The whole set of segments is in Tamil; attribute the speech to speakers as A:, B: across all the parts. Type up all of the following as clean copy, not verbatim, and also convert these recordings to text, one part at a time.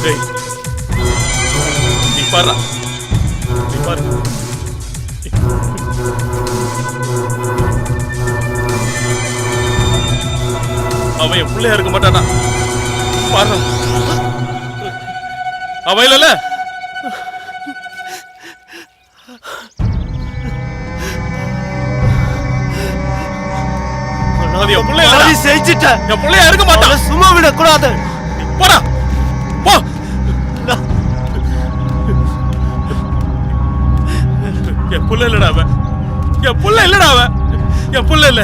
A: டேய் நீ பாரு அவன் என் பிள்ளையா இருக்க மாட்டானா பாரு அவன் இல்ல என் பிள்ளைய செஞ்சுட்ட என் பிள்ளையா இருக்க மாட்டான் சும்மா விடக்கூடாது போடா போ என் புள்ள இல்லடா அவன் என் புள்ள இல்லடா அவன் என் புள்ள இல்ல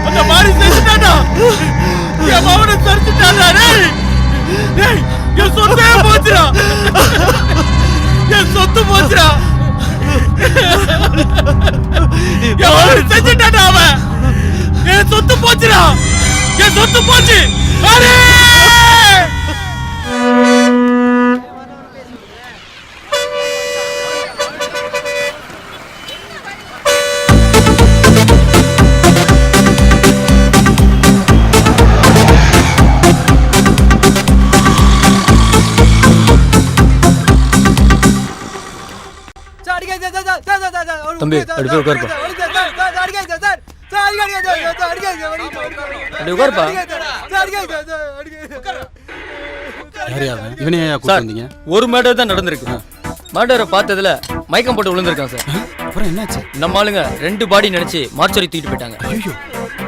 A: அந்த மாதிரி செஞ்சுட்டாடா என் மகனை சரிச்சுட்டாடா டேய் என் சொத்தே போச்சுடா என் சொத்து போச்சுடா என் செஞ்சுட்டாடா அவன் என் சொத்து போச்சுடா என் சொத்து போச்சு
B: தம்பி அடுத்து உட்காருப்பா உட்காருப்பா ஒரு மேட்டர் தான் நடந்திருக்கு மேட்டரை பார்த்ததுல மயக்கம் போட்டு விழுந்திருக்கான் சார்
C: அப்புறம் என்னாச்சு
B: நம்ம ஆளுங்க 2 பாடி நினைச்சு மார்ச்சரி தூக்கிட்டு போயிட்டாங்க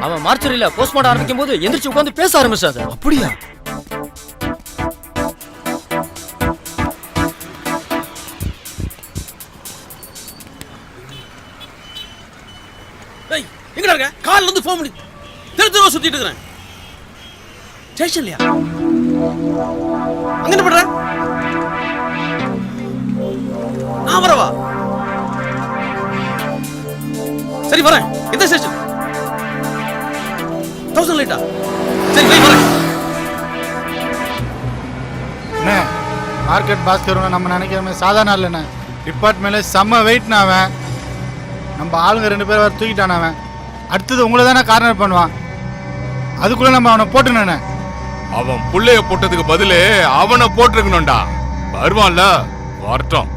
B: அவன் மார்ச்சரியில போஸ்ட்மார்ட்டம் ஆரம்பிக்கும் போது எந்திரிச்சு உட்காந்து பேச ஆரம்பிச்சான் சார்
C: அப்படியா
D: எங்கடா இருக்க கால்ல இருந்து போன் பண்ணி தெரு சுத்திட்டு இருக்கேன் ஸ்டேஷன்லயா அங்க என்ன பண்ற நான் வரவா சரி வரேன் எந்த ஸ்டேஷன் 1000 லைட்டா சரி போய் வரேன்
E: அண்ணே மார்க்கெட் பாஸ்கர் நம்ம நினைக்கிற மாதிரி சாதாரண இல்லைண்ணே டிபார்ட்மெண்ட்ல செம்ம வெயிட்னா அவன் நம்ம ஆளுங்க 2 பேர் வர தூக்கிட்டான அவன் அடுத்தது உங்களை தானே கார்னர் பண்ணுவான் அதுக்குள்ள நம்ம அவனை போட்டுனே
A: அவன் புள்ளைய போட்டதுக்கு பதிலு அவனை போட்டிருக்கணும்டா வருவான்ல வரட்டும்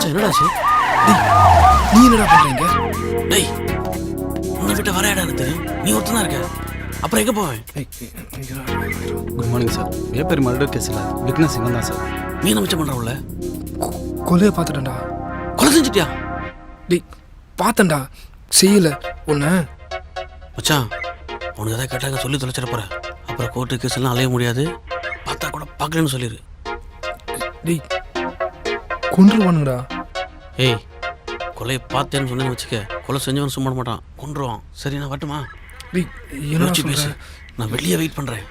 D: என்னடாச்சு
C: நீ என்னடா பண்றீங்க
D: டேய் உன்னை விட்டு வர இடம் தெரியும் நீ ஒருத்தனா இருக்க அப்புறம் எங்க போவேன்
C: good morning sir paper murder கேஸ்ல விட்னஸ் இவன் தான் சார்
D: நீ என்ன மிச்சம் பண்றவுல
F: கொலையை பார்த்துட்டேன்டா
D: கொலை செஞ்சிட்டியா
F: டேய் பார்த்தேன்டா செய்யல ஒன்று
D: மச்சான் உனக்கு எதாவது கேட்டாங்க சொல்லி தொலைச்சிட போற அப்புறம் கோர்ட்டு கேஸ் எல்லாம் அலைய முடியாது பார்த்தா கூட பார்க்கலன்னு சொல்லிடு
F: டேய் கொன்றுவானுங்கடா
D: ஏய் கொலையை பார்த்தேன்னு சொன்னேன்னு வச்சுக்க கொலை செஞ்சவன் சும்மா மாட்டான் கொன்றுவான் சரி நான் வரட்டுமா
F: டேய் என்ன
D: பேசு நான் வெளியே வெயிட் பண்றேன்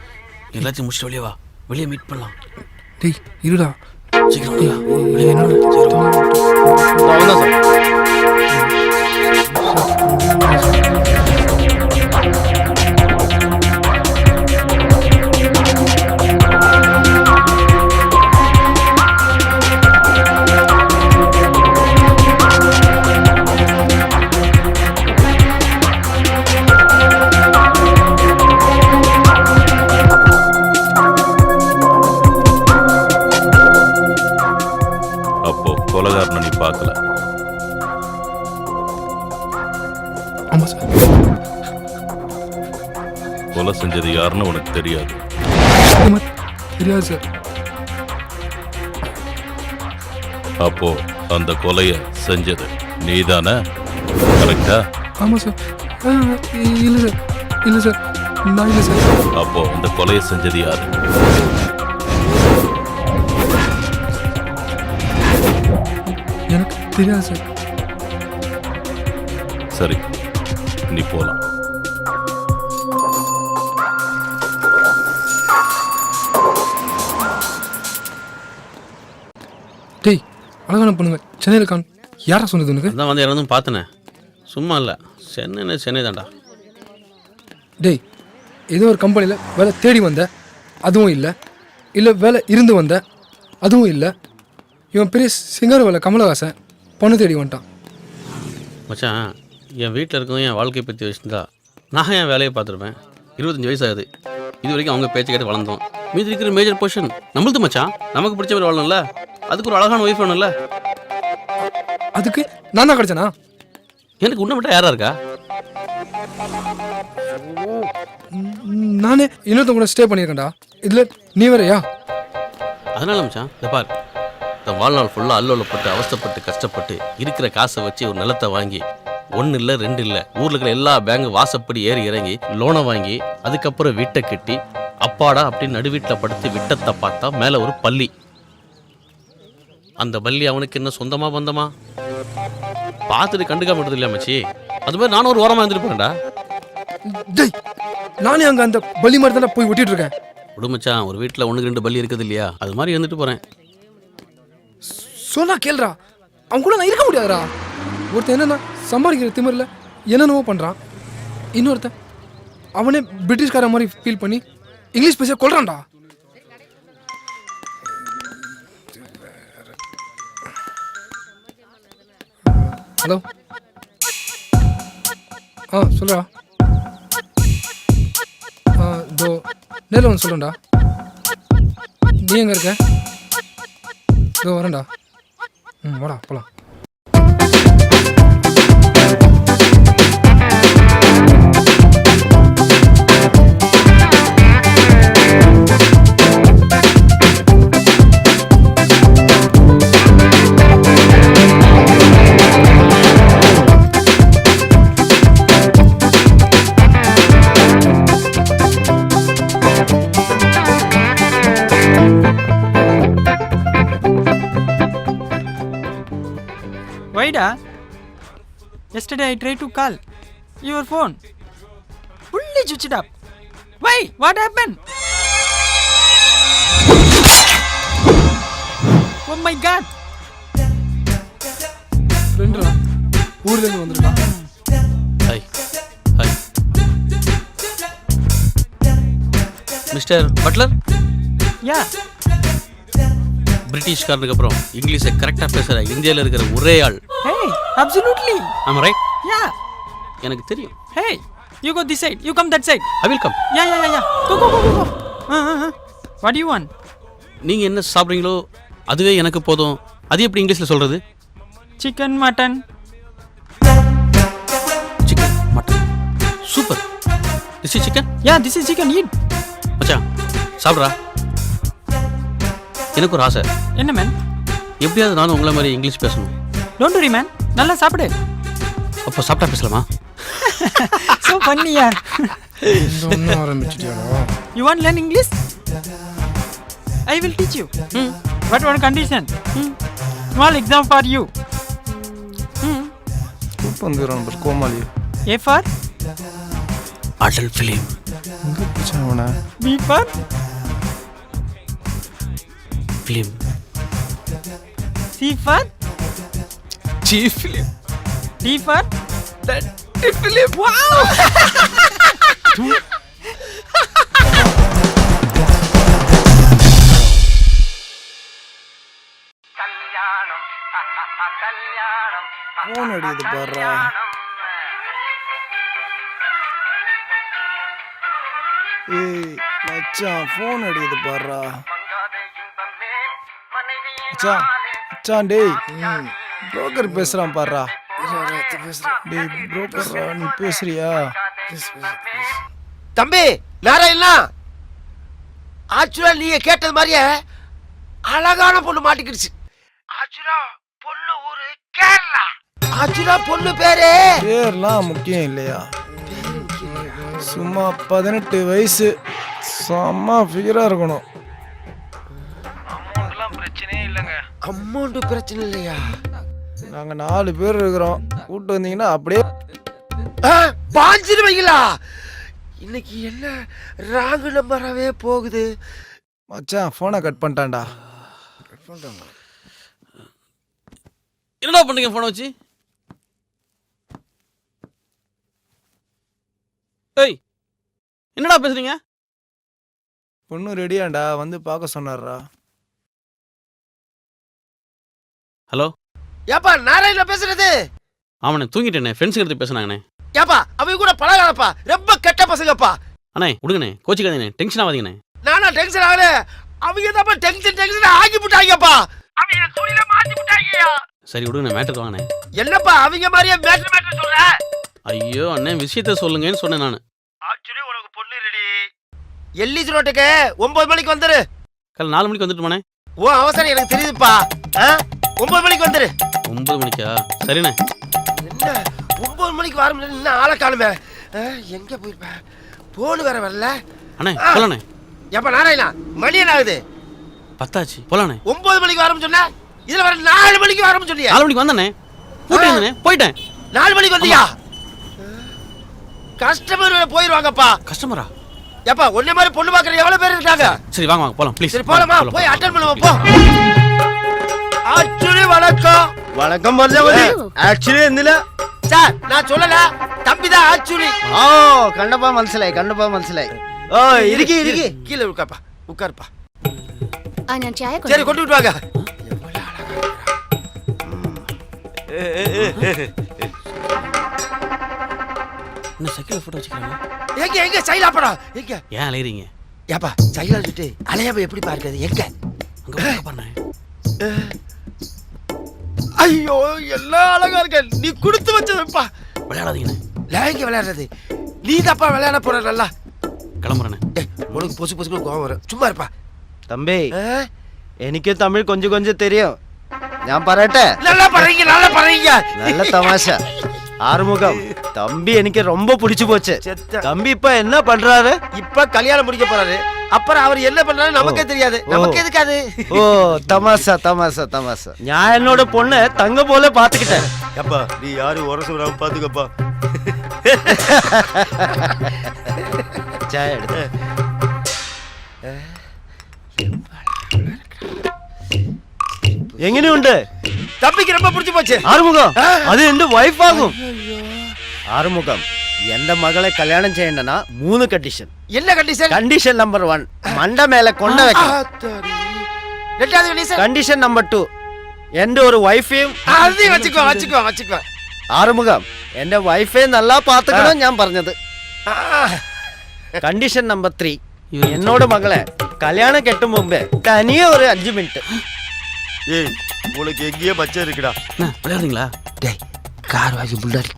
D: எல்லாத்தையும் முடிச்சுட்டு வெளியே வா வெளியே மீட் பண்ணலாம்
F: டேய் இருடா
D: சீக்கிரம்
A: பார்க்கல
F: ஆமா சார்
A: கொலை செஞ்சது யாருன்னு உனக்கு தெரியாது
F: தெரியாது சார்
A: அப்போ அந்த கொலைய செஞ்சது நீதானே கரெக்டா
F: ஆமா சார் இல்ல சார் நான் இல்ல சார்
A: அப்போ அந்த கொலையை செஞ்சது யாரு
F: எனக்கு தெரியாது சார்
A: சரி நீ போலாம்
F: டேய் அழகான பொண்ணுங்க சென்னையில் யாரா சொன்னது உனக்கு?
D: அதான் வந்து இறந்தும் பார்த்தனே, சும்மா இல்லை. சென்னை தான்டா.
F: டேய், ஏதோ ஒரு கம்பெனியில் வேலை தேடி வந்த, அதுவும் இல்லை. இல்லை வேலை இருந்து வந்த, அதுவும் இல்லை. இவன் பெரிய சிங்கர் வேலை கமலஹாசன் பொண்ணு தேடி வந்துட்டான்.
D: மச்சான், என் வீட்டில் இருக்கவங்க என் வாழ்க்கையை பற்றி வச்சுருந்தா நான் என் வேலையை பார்த்துருப்பேன். 25 வயசு ஆகுது. இது வரைக்கும் அவங்க பேச்சு கேட்டு வளர்ந்தோம். மீதி இருக்கிற மேஜர் பொசிஷன் நம்மளுது மச்சான். நமக்கு பிடிச்ச மாதிரி வாழணும்ல, அதுக்கு ஒரு அழகான ஒய்ஃப் வேணும்ல.
F: அதுக்கு நான் தான் கிடச்சேனா?
D: எனக்கு உன்னை விட்டா யாரா இருக்கா?
F: நானே இன்னொருத்தவங்க கூட ஸ்டே பண்ணியிருக்கேன்டா. இதில் நீ வேறையா?
D: அதனால மச்சான், இதை பார், இந்த வாழ்நாள் ஃபுல்லாக அல்லோலப்பட்டு அவஸ்தைப்பட்டு கஷ்டப்பட்டு இருக்கிற காசை வச்சு ஒரு நிலத்தை வாங்கி 1 இல்லை 2 இல்லை ஊரில் இருக்கிற எல்லா பேங்கு வாசப்படி ஏறி இறங்கி லோனை வாங்கி அதுக்கப்புறம் வீட்டை கட்டி அப்பாடா அப்படின்னு நடு வீட்டில் படுத்து விட்டத்தை பார்த்தா மேலே ஒரு பள்ளி. அந்த பள்ளி அவனுக்கு என்ன சொந்தமா பந்தமா பார்த்துட்டு கண்டுக்காம விடுறது இல்லையா மச்சி? அது மாதிரி நானும் ஒரு ஓரமாக இருந்துட்டு போறேன்டா.
F: டேய், நானே அங்கே அந்த பலி மாதிரி தானே போய் ஒட்டிட்டு இருக்கேன்.
D: விடுமச்சான், ஒரு வீட்டில் 1-2 பள்ளி இருக்குது இல்லையா? அது மாதிரி இருந்துட்டு போகிறேன்.
F: சொன்னா கேள்றா, அவன் கூட நான் இருக்க முடியாதுடா. ஒருத்தன் என்னன்னா சம்பாதிக்கிற திமிரில் என்னென்னவோ பண்ணுறான். இன்னொருத்தன் அவனே பிரிட்டிஷ்கார மாதிரி ஃபீல் பண்ணி இங்கிலீஷ் பேச கொள்றான்டா. ஹலோ, சொல்லுடா. இதோ நேரில் வந்து சொல்லுடா. நீ எங்கே இருக்க? இதோ வரேன்டா. வாடா போலாம்.
G: Whyda? Yesterday I tried to call your phone. Fully switched up. Why? What happened? Oh my God!
F: ஃப்ரெண்டுடா, ஊர்லேருந்து வந்திருக்கான்.
D: Hi hi Mister Butler.
G: Yeah.
D: பிரிட்டிஷ்காரனுக்கு அப்புறம் இங்கிலீஷை கரெக்டாக பேசுகிற இந்தியாவில் இருக்கிற ஒரே ஆள்.
G: Hey, absolutely.
D: ஆமாம் ரைட்.
G: Yeah.
D: எனக்கு தெரியும்.
G: Hey, you go this side. You come that side.
D: I will come.
G: Yeah. Go. What do you want?
D: நீங்கள் என்ன சாப்பிட்றீங்களோ அதுவே எனக்கு போதும். அது எப்படி இங்கிலீஷில் சொல்கிறது?
G: Chicken, mutton.
D: Chicken mutton super. This is chicken.
G: Yeah, this is chicken. Eat.
D: மச்சான் சாப்பிட்றா. எனக்கு ஒரு ஆசை.
G: என்ன மேன்?
D: எப்படியாவது நானும் உங்களை மாதிரி இங்கிலீஷ் பேசணும்.
G: Don't worry man. நல்லா சாப்பிடு.
D: அப்போ சாப்பிட்டா பேசலாமா?
G: So funny yaar.
F: ஒன்றும் ஆரம்பிச்சிட்டியாடா?
G: You want learn English? I will teach you. But one condition. Small exam for you.
C: வந்துடுறான் பஸ் கோமாளி.
G: A for?
D: Adult film.
C: எங்கே பிடிச்சான் அவனை?
G: B for?
D: Film.
G: C for?
C: Cheap film.
G: D for?
C: Film.
G: Wow!
C: Phone அடிக்குது பாருடா. ஏய் மச்சான், ஃபோன் அடிக்குது பாருடா. மச்சான் டேய், புரோக்கர் பேசுகிறான் பாருடா. டேய் புரோக்கர்ரா, நீ பேசுறியா?
A: தம்பி நாராயணா, ஆக்சுவலா நீங்க கேட்டது மாதிரியே அழகான பொண்ணு மாட்டிக்கிடுச்சு. ஆக்சுவலா பொண்ணு ஊரு கேரளா. ஆக்சுவலா பொண்ணு பேரு
C: பேர்லாம் முக்கியம் இல்லையா? சும்மா 18 வயசு, செம்ம ஃபிகராக இருக்கணும். அமௌண்ட்லாம் பிரச்சனையே இல்லைங்க.
A: அமௌண்ட் பிரச்சனை இல்லையா?
C: நாங்கள் 4 பேர் இருக்கிறோம். கூப்பிட்டு வந்தீங்கன்னா அப்படியே
A: பாஞ்சிருவீங்களா? இன்னைக்கு என்ன ராங்கு நம்பராகவே போகுது.
C: மச்சான் ஃபோனை கட் பண்ணிட்டான்டா.
D: என்னடா பண்றீங்க போனை வச்சு? ஏய் என்னடா பேசுறீங்க?
A: பொண்ணு ரெடியாண்டா, வந்து பார்க்க சொன்னார்ரா.
D: ஹலோ
H: ஏப்பா நாராயண பேசுறது?
D: ஆமாண்ணே, தூங்கிட்டேண்ணே. ஃப்ரெண்ட்ஸுக்கு எடுத்து பேசுனாங்கண்ணே.
H: ஏப்பா அவங்க கூட பழகாதப்பா, ரொம்ப கெட்ட பசங்கப்பா.
D: அண்ணே விடுங்கண்ணே, கோச்சிக்காதீங்கண்ணே, டென்ஷன் ஆகாதீங்கண்ணே.
H: நானா டென்ஷன் ஆகல, அவங்க தான் டென்ஷன் ஆகி விட்டாங்கப்பா. அவங்க தொழில மாத்தி விட்டாங்கயா.
D: சரி விடுங்கண்ணே, மேட்டருக்கு வாங்கண்ணே.
H: என்னப்பா அவங்க மாதிரியே மேட்டர் சொல்ற?
D: ஐயோ அண்ணே, விஷயத்த சொல்லுங்கன்னு சொன்னேன் நான்.
H: ஆக்சுவலி உனக்கு பொண்ணு ரெடி. எல்லிஸ் ரோட்டுக்கு 9 மணிக்கு வந்துரு.
D: காலை 4 மணிக்கு வந்துட்டுமாண்ணே?
H: ஓ அவசரம் எனக்கு தெரியுதுப்பா. 9 மணிக்கு வந்துரு.
D: 9 மணிக்கா? சரிண்ணே.
H: என்ன 9 மணிக்கு வர முடியல, இன்னும் ஆளை காணுமே. எங்க போயிருப்பேன்? போன் வேற வரல.
D: அண்ணே போலாண்ணே.
H: ஏப்பா நாராயணா, மணி என்ன ஆகுது?
D: 10 ஆச்சு, போலாண்ணே.
H: 9 மணிக்கு வரணும் சொன்ன, இதுல வர 4 மணிக்கு வரணும் சொல்லியா?
D: 4 மணிக்கு வந்தண்ணே, போட்டேன் போயிட்டேன்.
H: 4 மணிக்கு வந்தியா? கஸ்டமர் போயிருவாங்கப்பா.
D: கஸ்டமரா?
H: ஏப்பா உன்னை மாதிரி பொண்ணு பாக்குற எவ்வளவு பேர் இருக்காங்க?
D: சரி வாங்க வாங்க போலாம் ப்ளீஸ்.
H: சரி போலாமா, போய் அட்டெண்ட் பண்ணுவோம் போ. ஆக்சுவலி வணக்கம்.
A: வணக்கம் மருதவதி. ஆக்சுவலி എന്തില്ല
H: சார் நான் சொல்லல, தம்பி தான் ஆக்சுவலி.
A: ഓ കണ്ടപ്പാ മനസ്സിലായി. ഓ ഇരിക്കി
H: கீழே உட்கார்ப்பா, உட்கார்ப்பா.
I: ഞാൻ ചായ
H: சரி கொண்டு விட்டு வாங்க.
D: என்ன சைக்கிள் போட்டோ வச்சுக்கிறாங்க?
H: எங்க சைலா படம் எங்க?
D: ஏன் அலையறீங்க?
H: ஏப்பா சைலா வச்சுட்டு அலையாம எப்படி பார்க்கிறது? எங்க
D: அங்க போய் பண்ணேன்.
H: ஐயோ எல்லாம் அழகா இருக்க, நீ கொடுத்து வச்சதுப்பா.
D: விளையாடாதீங்கண்ணே.
H: லேங்க விளையாடுறது நீ தப்பா விளையாட போற. நல்லா
D: கிளம்புறேண்ணே.
H: உனக்கு பொசுக்கு கோவம் வரும், சும்மா இருப்பா.
A: തമ്പി എനിക്ക് തമിഴ് കൊഞ്ചം தெரியும். ഞാൻ പറയട്ടെ?
H: நல்லா பண்றீங்க
A: நல்ல தமாஷா. ஆறுமுகம், தம்பி எனக்கு ரொம்ப பிடிச்சு போச்சு. தம்பி இப்ப என்ன பண்றாரு?
H: இப்ப கல்யாணம் முடிக்க போறாரு. அப்புறம் அவர் என்ன பண்றாரு நமக்கே தெரியாது. நமக்கு எதுக்காது?
A: ஓ தமாஷா. நான் என்னோட பொண்ணை தங்க போல பாத்துக்கிட்டேன்.
H: அப்பா நீ யாரும் உரசு விடாம பாத்துக்கப்பா.
A: சாய எடுத்து എങ്ങനെയുണ്ട്?
H: தம்பிக்கு ரொம்ப பிடிச்சு போச்சு.
A: ആറുമുഖം, അത് എന്റെ വൈഫ് ആകും. ആറുമുഖം, എന്റെ മകളെ കല്യാണം ചെയ്യണ്ടെന്നാ 3 കണ്ടീഷൻ.
H: என்ன கண்டிஷன்?
A: കണ്ടീഷൻ നമ്പർ 1 മണ്ട മേലെ കൊണ്ട വെക്കണം.
H: ரெண்டாவது கண்டிஷன்?
A: കണ്ടീഷൻ നമ്പർ 2 എന്റെ ഒരു വൈഫേയും.
H: அதையும் வச்சுக்கோ.
A: ആറുമുഖം, എന്റെ വൈഫേ നല്ല പാത്തുക്കണം ഞാൻ പറഞ്ഞത്. കണ്ടീഷൻ നമ്പർ 3 എന്നോട് മകളെ കല്യാണം കെട്ടും മുമ്പേ തനിയെ ഒരു 5 മിനിറ്റ്.
H: ஏய் உனக்கு எங்கேயே பச்சை இருக்குடா.
D: அண்ணா விளையாடுறீங்களா?
H: டேய் கார் வாங்கி முன்னாடி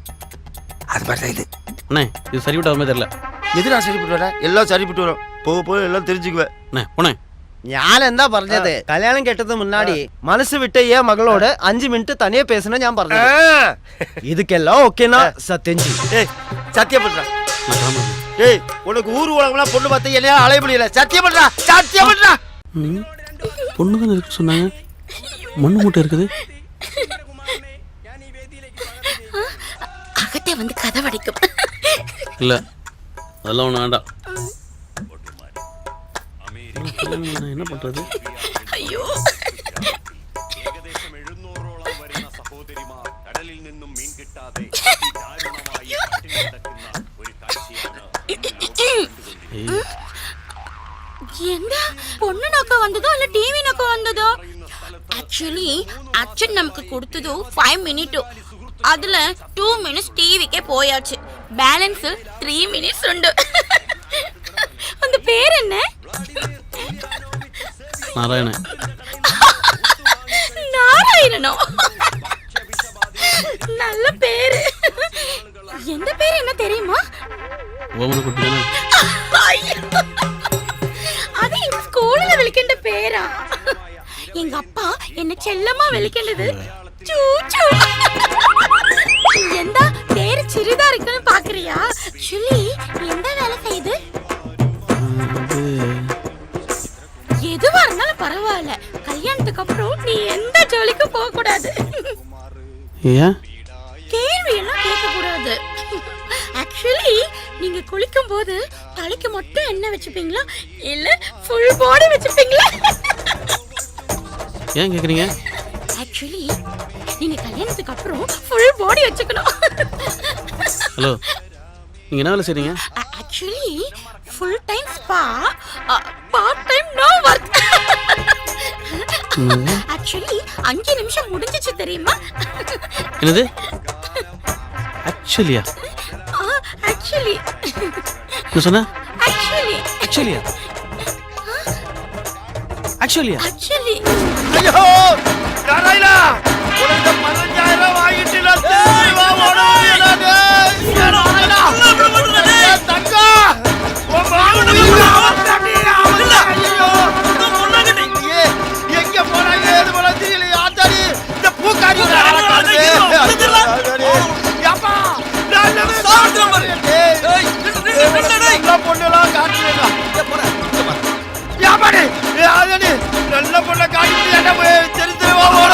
H: அது மாதிரி இது.
D: அண்ணே இது சரிவிட்ட மாதிரி தெரியல.
H: எதுனா சரிப்பட்டு வர? எல்லாம் சரிப்பட்டு வரும், போக எல்லாம் தெரிஞ்சுக்குவேன்.
D: அண்ணே போனே.
A: ഞാൻ എന്താ പറഞ്ഞത്? കല്യാണം കെട്ടത് മുന്നാടി മനസ്സ് വിട്ട ഈ മകളോട് 5 മിനിറ്റ് തനിയെ പേസണ ഞാൻ പറഞ്ഞത്. இதுக்கெல்லாம் ஓகேனா சத்தியம் ஜி.
H: ஏய் சத்தியம் பண்றா.
D: நான் கிளம்புறேன்.
H: ஏய் உனக்கு ஊர் உலகம்லாம் பொண்ணு பார்த்து என்னையா அலைய முடியல. சத்தியம் பண்றா.
D: பொண்ணு தானே இருக்கு சொன்னாங்க, மண்ணு மூட்டை இருக்குது.
I: அகத்தே வந்து கதை வடிக்கும்.
D: இல்ல அதெல்லாம் ஒண்ணு வேண்டாம். என்ன பண்றது?
I: ஐயோ என்ன பொண்ணு நோக்கம் வந்ததோ இல்ல டிவி நோக்கம் வந்ததோ? ஆக்சுவலி அச்சன் நமக்கு கொடுத்தது 5 மினிட். அதுல 2 மினிட்ஸ் டிவிக்கே போயாச்சு. பேலன்ஸ் 3 மினிட்ஸ் உண்டு. அந்த பேர் என்ன?
D: நாராயணன்.
I: நாராயணனோ? நல்ல பேரு. எந்த பேர் என்ன தெரியுமா?
D: ஓமன குட்டி தானே.
I: அது இந்த ஸ்கூல்ல விളിക്കേണ്ട பேரா? எங்க அப்பா என்ன செல்லமா விളിക്കേണ്ടது சூச்சு. எந்த பேரு சிறிதா இருக்குன்னு பாக்குறியா? சுலி எந்த வேலை செய்யுது? எதுவா இருந்தாலும் பரவாயில்ல, கல்யாணத்துக்கு அப்புறம் நீ எந்த ஜோலிக்கும் போக கூடாது.
D: ஏன்?
I: கேள்வி எல்லாம் கேட்க கூடாது. ஆக்சுவலி நீங்க குளிக்கும் போது தலைக்கு மட்டும் எண்ணெய் வச்சுப்பீங்களா இல்ல ஃபுல் பாடி வச்சுப்பீங்களா?
D: ஏன் கேக்குறீங்க?
I: ஆக்சுவலி நீங்க கல்யாணத்துக்கு அப்புறம் ஃபுல் பாடி வச்சுக்கணும்.
D: ஹலோ நீங்கள் என்ன வேலை செய்றீங்க?
I: Actually full time spa, part time no work. Actually 5 நிமிஷம் முடிஞ்சிச்சு தெரியுமா?
D: என்னது ஆக்சுவலியா?
I: ஆக்சுவலி
D: என்ன சொன்ன?
I: ஆக்சுவலி
C: ஆக்சுவலியா ஆக்சுவலியா
I: ஆக்சுவலி
H: ஐயோ நாராயணா உனக்கு 15,000 வாங்கிட்டு நான் திரும்பி வா ஓடாதே நானே. நாராயணா தங்கா உன் மகன் ஐயோ எங்க போறாங்க ஏது போல தெரியல. ஆத்தாடி இந்த பூக்காரி பொண்ணுலாம் காட்டுறா நல்ல பொண்ணை காட்டி தெரிஞ்சிருவா ஓட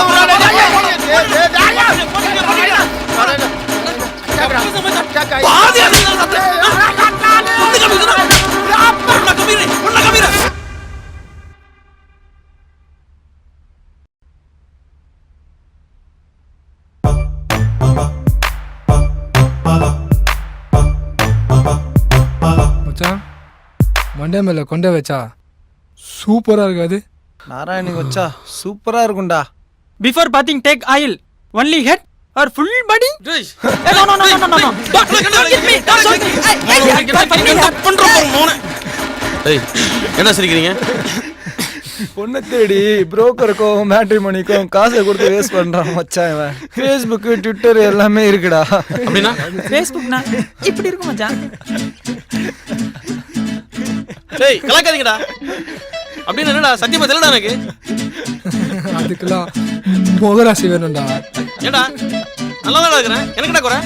F: மச்சான் மண்டே மேல கொண்ட வச்சா சூப்பரா இருக்காது?
C: நாராயணிக்கு வச்சா சூப்பரா இருக்கும்டா.
G: Before bathing, take oil. Only head or full body?
D: டேய்,
G: Hey, no. Don't hit me. Don't shoot me.
D: ஏய் என்ன சிரிக்கிறீங்க?
C: பொண்ணை தேடி புரோக்கருக்கும் மேட்ரிமோனிக்கும் காசை கொடுத்து வேஸ்ட் பண்றான் மச்சான் இவன். ஃபேஸ்புக்கு ட்விட்டர் எல்லாமே இருக்குடா.
D: அப்படின்னா
G: Facebook na இப்படி இருக்கும் மச்சான்.
D: டேய் கலாக்காதீங்கடா. அப்படின்னு என்னடா சத்தியமா தெரியலடா எனக்கு.
F: அதுக்கெல்லாம் முகராசி வேணும்டா.
D: ஏடா நல்லா தான் இருக்கிறேன், எனக்கு என்ன குறை?